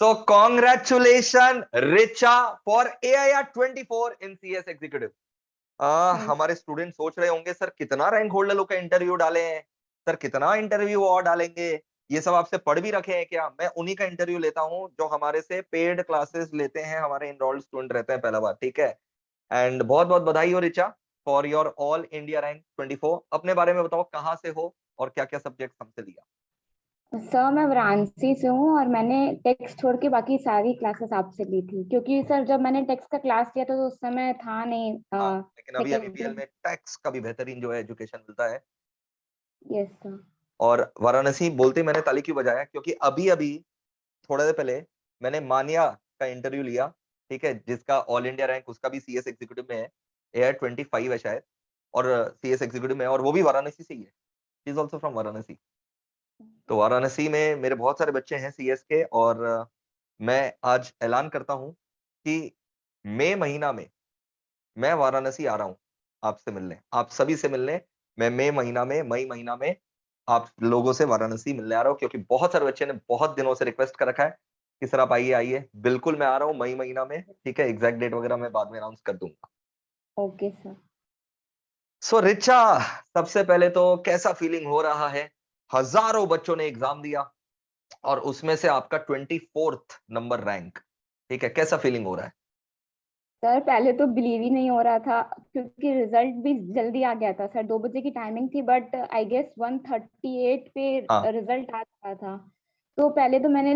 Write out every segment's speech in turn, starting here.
So congratulations Richa for AIR 24 in CS Executive. हमारे student सोच रहे होंगे सर कितना रैंक होल्डर लोग का इंटरव्यू डाले हैं, सर कितना इंटरव्यू और डालेंगे, ये सब आपसे पढ़ भी रखे हैं क्या? मैं उन्हीं का इंटरव्यू लेता हूं जो हमारे से पेड क्लासेस लेते हैं, हमारे इनरोल्ड स्टूडेंट रहते हैं पहला बार, ठीक है। एंड बहुत बहुत बधाई हो Richa for your all India rank 24। अपने बारे में बताओ, कहाँ से हो और क्या क्या सब्जेक्ट हमसे लिया? सर मैं वाराणसी से हूँ और मैंने टेक्स्ट छोड़ के बाकी सारी क्लासेस आपसे ली थी, क्योंकि सर जब मैंने टेक्स्ट का क्लास लिया था तो उस समय था नहीं हाँ, लेकिन अभी सेकेंडरी। एमईपीएल में टैक्स का भी बेहतरीन जो है एजुकेशन मिलता है। Yes sir. और वाराणसी बोलते मैंने ताली क्यों बजाया, क्योंकि अभी अभी थोड़ा देर पहले मैंने मानिया का इंटरव्यू लिया, ठीक है, जिसका ऑल इंडिया रैंक उसका भी सीएस एग्जीक्यूटिव में है, एआर 25 है शायद, और सीएस एग्जीक्यूटिव में है, और वो भी वाराणसी से ही है, इज ऑल्सो फ्रॉम वाराणसी। तो वाराणसी में मेरे बहुत सारे बच्चे हैं सीएस के, और मैं आज ऐलान करता हूं कि मई महीना में मैं वाराणसी आ रहा हूं आपसे मिलने, आप सभी से मिलने। मैं मई महीना में आप लोगों से वाराणसी मिलने आ रहा हूं, क्योंकि बहुत सारे बच्चे ने बहुत दिनों से रिक्वेस्ट कर रखा है कि सर आप आइए आइए। बिल्कुल मैं आ रहा हूँ मई महीना में, ठीक है। एग्जैक्ट डेट वगैरह मैं बाद में अनाउंस कर दूंगा। Okay sir. सो रिचा, सबसे पहले तो कैसा फीलिंग हो रहा है? हजारों बच्चों ने एग्जाम दिया और उसमें से आपका 24th नंबर रैंक, ठीक है, कैसा फीलिंग हो रहा है? सर पहले तो बिलीव ही नहीं हो रहा था, क्योंकि रिजल्ट भी जल्दी आ गया था सर, 2 बजे की टाइमिंग थी, बट आई गेस 1:38 हाँ, पे रिजल्ट आ रहा था। तो पहले तो मैंने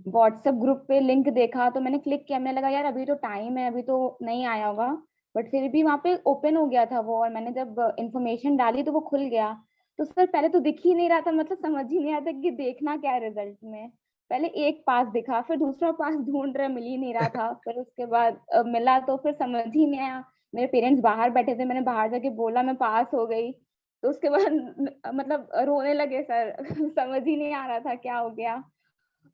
व्हाट्सएप ग्रुप पे लिंक देखा तो मैंने क्लिक किया, मैंने लगा यार अभी तो टाइम है, अभी तो नहीं आया होगा, बट फिर भी वहां पे ओपन हो गया था वो, और मैंने जब इंफॉर्मेशन डाली तो वो खुल गया। तो सर पहले तो दिख ही नहीं रहा था, मतलब समझ ही नहीं आता कि देखना क्या है रिजल्ट में। पहले एक पास दिखा, फिर दूसरा पास ढूंढ रहे, मिल ही नहीं रहा था, फिर उसके बाद मिला तो फिर समझ ही नहीं आया। मेरे पेरेंट्स बाहर बैठे थे, मैंने बाहर जाके बोला मैं पास हो गई। तो उसके बाद मतलब रोने लगे सर समझ ही नहीं आ रहा था क्या हो गया,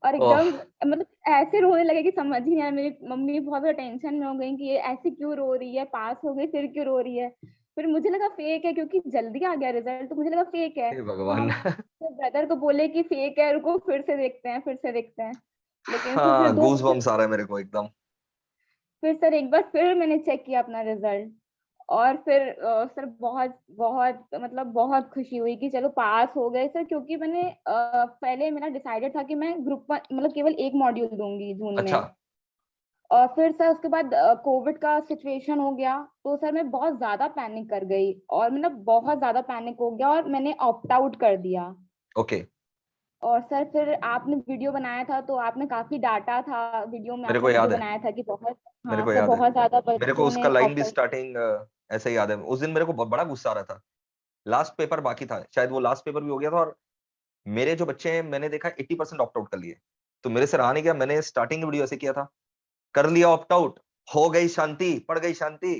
और ओह, एकदम मतलब ऐसे रोने लगे कि समझ ही नहीं आया। मेरी मम्मी बहुत ज्यादा टेंशन में हो गई कि ये ऐसे क्यों रो रही है, पास हो गई फिर क्यों रो रही है। फिर मुझे लगा फेक है, क्योंकि जल्दी आ गया रिजल्ट, तो मुझे लगा फेक है। हे तो भगवान। हम ब्रदर को बोले कि फेक है, रुको फिर से देखते हैं, फिर से देखते हैं। लेकिन फिर हाँ, दो गूज बम्स आ रहा है मेरे को एकदम। फिर सर एक बार फिर मैंने चेक किया अपना रिजल्ट, और फिर सर बहुत बहुत मतलब बहुत खुशी हुई कि चलो पास हो गए सर, क्योंकि मैंने पहले मेरा डिसाइडेड था कि मैं ग्रुप मतलब केवल एक मॉड्यूल दूंगी जून अच्छा। में। और फिर सर उसके बाद कोविड का सिचुएशन हो गया, तो सर मैं बहुत ज्यादा पैनिक कर गई, और मतलब बहुत ज्यादा पैनिक हो गया और मैंने ऑप्ट आउट कर दिया। ओके। और सर फिर आपने वीडियो बनाया था, तो आपने काफी डांटा था, वीडियो में मेरे आपने को वीडियो याद है, बनाया था कि बहुत, मेरे हाँ को सर याद है, बहुत ज्यादा मेरे को बच्चों उसका ने लाइन ऑप्ट भी आउट। स्टार्टिंग ऐसे ही याद है। उस दिन मेरे को बहुत बड़ा गुस्सा आ रहा था, लास्ट पेपर बाकी था शायद, वो लास्ट पेपर भी हो गया था, और मेरे जो बच्चे हैं मैंने देखा 80% ऑप्ट आउट कर लिए। तो मेरे से रहा नहीं गया, मैंने स्टार्टिंग वीडियो ऐसे किया था, कर लिया ऑप्ट आउट, हो गई शांति, पड़ गई शांति।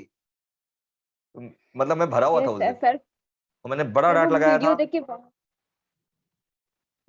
तो मतलब मैं भरा हुआ था यस उस दिन, सर। सर तो मैंने बड़ा सर वो डांट लगाया वीडियो था देख के कि भाई।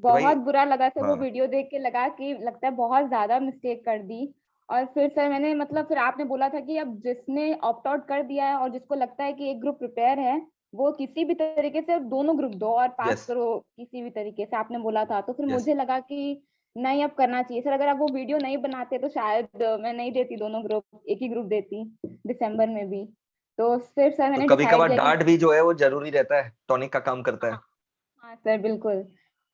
बहुत बुरा लगा सर, वो हाँ, वीडियो देख के लगा कि लगता है बहुत ज्यादा मिस्टेक कर दी। और फिर सर मैंने मतलब फिर आपने बोला था कि अब जिसने ऑप्ट आउट कर दिया है और जिसको लगता है कि एक ग्रुप प्रिपेयर है, वो किसी भी तरीके से दोनों ग्रुप दो और पास यस करो, किसी भी तरीके से आपने बोला था। तो फिर यस। मुझे लगा कि नहीं अब करना चाहिए सर, अगर आप वो वीडियो नहीं बनाते तो शायद मैं नहीं देती दोनों ग्रुप, एक ही ग्रुप देती दिसंबर में भी। तो फिर सर तो मैंने कभी डिसाइड कभार किया कि डांट भी जो है वो जरूरी रहता है, टॉनिक का काम करता है। हाँ, हाँ सर बिल्कुल।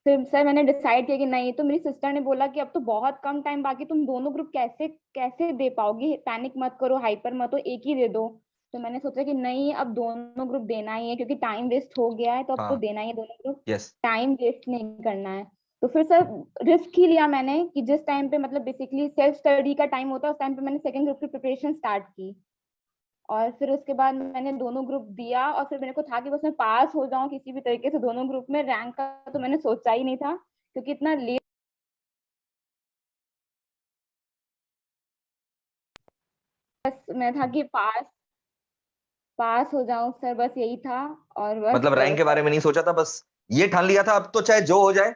फिर सर मैंने डिसाइड किया कि नहीं, तो मेरी सिस्टर ने बोला कि अब तो बहुत कम टाइम बाकी, तुम दोनों ग्रुप कैसे कैसे दे पाओगी, पैनिक मत करो, हाइपर मत हो, एक ही दे दो। तो मैंने सोचा कि नहीं अब दोनों ग्रुप देना ही है, क्योंकि टाइम वेस्ट हो गया है, तो अब तो हाँ, देना ही है दोनों ग्रुप, यस। टाइम वेस्ट नहीं करना है। तो फिर सर रिस्क ही लिया मैंने कि जिस टाइम पे मतलब बेसिकली सेल्फ स्टडी का टाइम होता है, उस टाइम पे मैंने सेकंड ग्रुप की प्रिपरेशन स्टार्ट की। और फिर उसके बाद मैंने दोनों ग्रुप दिया, और फिर मेरे को था कि बस मैं पास हो जाऊं किसी भी तरीके से दोनों ग्रुप में, रैंक का तो मैंने सोचा ही नहीं था, क्योंकि इतना लेट मैं था कि पास पास हो जाऊं सर, बस यही था। और बस मतलब रैंक के बारे में नहीं सोचा था, बस ये ठान लिया था अब तो चाहे जो हो जाए,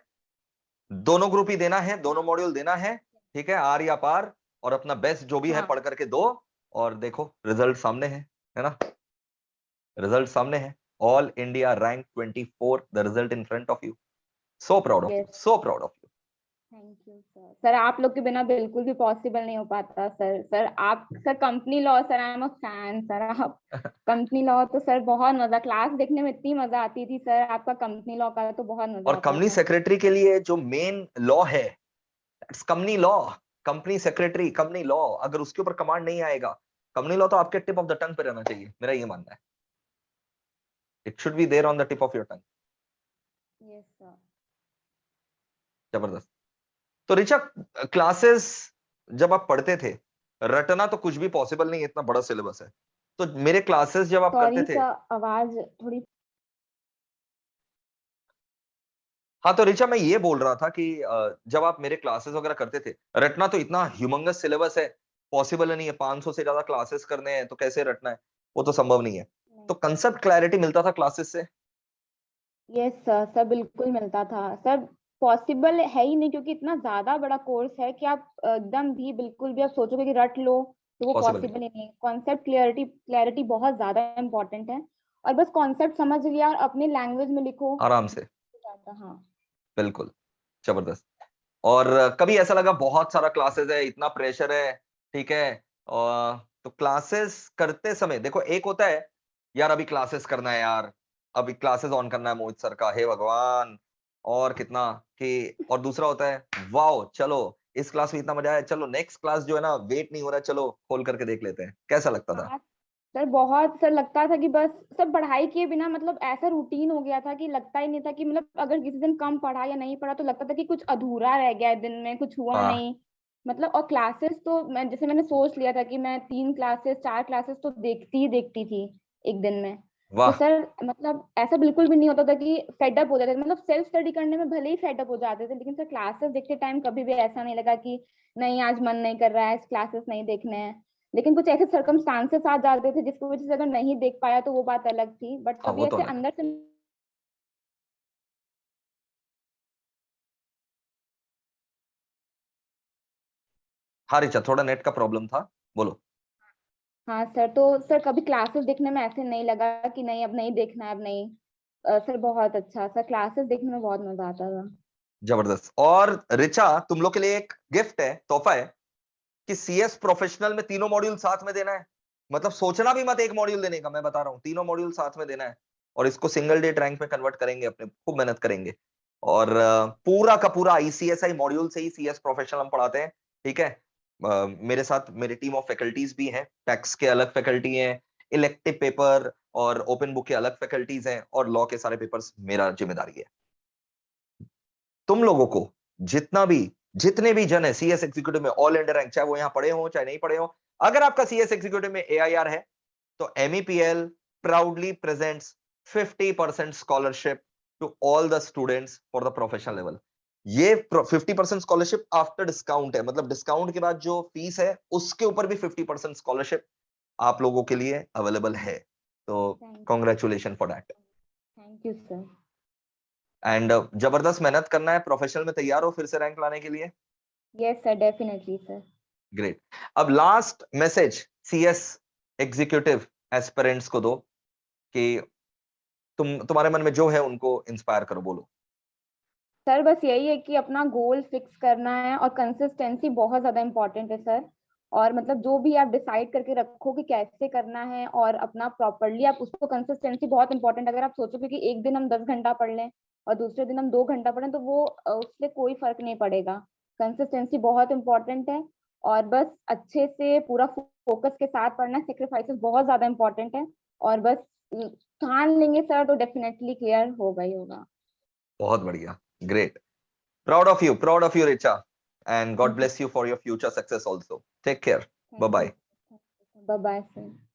दोनों ग्रुप ही देना है, दोनों हाँ मॉड्यूल देना है, ठीक है, आर या पार, और अपना बेस्ट जो भी है हाँ पढ़ करके दो। और देखो रिजल्ट सामने है ना? रिजल्ट सामने है, all India rank 24, the result in front of you. So proud of you, yes. So proud of you. Thank you sir. Sir आप लोग के बिना बिल्कुल भी पॉसिबल नहीं हो पाता सर। सर आप sir company law, sir I am a fan sir. आप कंपनी लॉ तो सर बहुत मजा, क्लास देखने में इतनी मजा आती थी सर। आपका कंपनी लॉ का तो बहुत मजा और आता कंपनी था। सेक्रेटरी के लिए जो मेन लॉ है, that's company law. Company secretary, company law, अगर उसके ऊपर कमांड नहीं आएगा, कंपनी लॉ तो आपके टिप ऑफ द टंग पे रहना चाहिए, मेरा ये मानना है। It should be there on the tip of your tongue. Yes sir. जबरदस्त। तो ऋचा, क्लासेस जब आप पढ़ते थे, रटना तो कुछ भी पॉसिबल नहीं है, इतना बड़ा सिलेबस है। तो मेरे क्लासेस जब आप करते सॉरी थे, सर, आवाज थोड़ी। हाँ तो ऋचा मैं ये बोल रहा था कि जब आप मेरे क्लासेस वगैरह करते थे, रटना तो इतना ह्यूमंगस सिलेबस है, पॉसिबल नहीं है। 500 से ज्यादा क्लासेस करने हैं तो कैसे रटना है, वो तो संभव नहीं है। तो कंसेप्ट क्लैरिटी मिलता था क्लासेस से। यस सर, सर बिल्कुल मिलता था सर। पॉसिबल है ही नहीं, क्योंकि इतना ज्यादा बड़ा कोर्स है कि आप एकदम भी बिल्कुल भी आप सोचोगे कि रट लो तो वो पॉसिबल नहीं, पॉसिबल ही नहीं। कॉन्सेप्ट क्लियरिटी क्लैरिटी बहुत ज्यादा इंपॉर्टेंट है। और बस कॉन्सेप्ट समझ लिया और अपने लैंग्वेज में लिखो। आराम से। हाँ। बिल्कुल, जबरदस्त। और कभी ऐसा लगा बहुत सारा क्लासेस है, इतना प्रेशर है, ठीक है, और तो क्लासेस करते समय देखो, एक होता है यार अभी क्लासेस करना है यार, अभी क्लासेस ऑन करना है मोहित सर का, हे भगवान और कितना, कि और दूसरा होता है वाओ चलो इस क्लास में इतना मजा आया, चलो नेक्स्ट क्लास जो है ना वेट नहीं हो रहा, चलो खोल करके देख लेते हैं। कैसा लगता था? हाँ सर, बहुत सर लगता था कि बस सब पढ़ाई किए बिना, मतलब ऐसा रूटीन हो गया था कि लगता ही नहीं था कि मतलब अगर किसी दिन कम पढ़ा या नहीं पढ़ा तो लगता था कि कुछ अधूरा रह गया है दिन में, कुछ हुआ हाँ, नहीं। मतलब और क्लासेस तो मैं जैसे मैंने सोच लिया था कि मैं 3 क्लासेस 4 क्लासेस तो देखती थी एक दिन में। तो वाह, सर मतलब ऐसा बिल्कुल भी नहीं होता था कि फेडअप हो जाते थे। मतलब सेल्फ स्टडी करने में भले ही फेडअप हो जाते थे, लेकिन सर क्लासेस देखते टाइम कभी भी ऐसा नहीं लगा कि नहीं आज मन नहीं कर रहा है, क्लासेस नहीं देखने हैं। लेकिन कुछ ऐसे सरकमस्टांसेस आ जाते थे जिसकी वजह से अगर नहीं देख पाया तो वो बात अलग थी, बट हाँ कभी वो तो ऐसे अलग है। अंदर से। हाँ रिचा, थोड़ा नेट का प्रॉब्लम था, बोलो। हाँ सर, तो सर कभी क्लासेस देखने में ऐसे नहीं लगा कि नहीं अब नहीं देखना है, अब नहीं। सर बहुत अच्छा सर, क्लासेस देखने में बहुत मजा आता था। जबरदस्त। और रिचा, तुम लोग के लिए एक गिफ्ट है, तोहफा है, कि सीएस प्रोफेशनल में तीनों मॉड्यूल साथ में देना है। मतलब सोचना भी मत एक मॉड्यूल देने का, मैं बता रहा हूँ तीनों मॉड्यूल साथ में देना है। और इसको सिंगल डे रैंक में कन्वर्ट करेंगे, अपने खूब मेहनत करेंगे। और पूरा का पूरा आईसीएसआई मॉड्यूल से ही सीएस प्रोफेशनल हम पढ़ाते हैं, ठीक है। मेरे साथ मेरी टीम ऑफ फैकल्टीज भी हैं, टैक्स के अलग फैकल्टी हैं, इलेक्टिव पेपर और ओपन बुक के अलग फैकल्टीज हैं, और लॉ के सारे पेपर्स मेरा जिम्मेदारी है। तुम लोगों को जितना भी, जितने भी जन है सीएस एग्जीक्यूटिव में ऑल इंडिया रैंक, चाहे वो यहां पढ़े हो चाहे नहीं पढ़े हो, अगर आपका सीएस एग्जीक्यूटिव में एआईआर है, तो MEPL proudly presents 50% scholarship to all the students for the professional level. ये 50% स्कॉलरशिप आफ्टर डिस्काउंट है, मतलब डिस्काउंट के बाद जो फीस है उसके ऊपर भी 50% स्कॉलरशिप आप लोगों के लिए अवेलेबल है। तो thank congratulation for that. Thank you sir. And जबरदस्त मेहनत करना है, प्रोफेशनल में तैयार हो फिर से रैंक लाने के लिए। Yes sir, definitely sir. Great. अब last message CS executive aspirants को दो, कि तुम्हारे मन में जो है उनको इंस्पायर करो, बोलो। सर बस यही है कि अपना गोल फिक्स करना है और कंसिस्टेंसी बहुत ज्यादा इंपॉर्टेंट है सर। और मतलब जो भी आप डिसाइड करके रखो कि कैसे करना है और अपना प्रॉपरली आप उसको, कंसिस्टेंसी बहुत इंपॉर्टेंट। अगर आप सोचोगे कि एक दिन हम 10 घंटा पढ़ लें और दूसरे दिन हम 2 घंटा पढ़ें तो वो उससे कोई फर्क नहीं पड़ेगा। कंसिस्टेंसी बहुत इंपॉर्टेंट है। और बस अच्छे से पूरा फोकस के साथ पढ़ना, सेक्रीफाइसेस बहुत ज्यादा इंपॉर्टेंट है। और बस ठान लेंगे सर तो डेफिनेटली क्लियर होगा ही होगा। बहुत बढ़िया, great. Proud of you Richa, and God thank you. bless you for your future success also. Take care. Bye thank you. bye. Bye bye sir.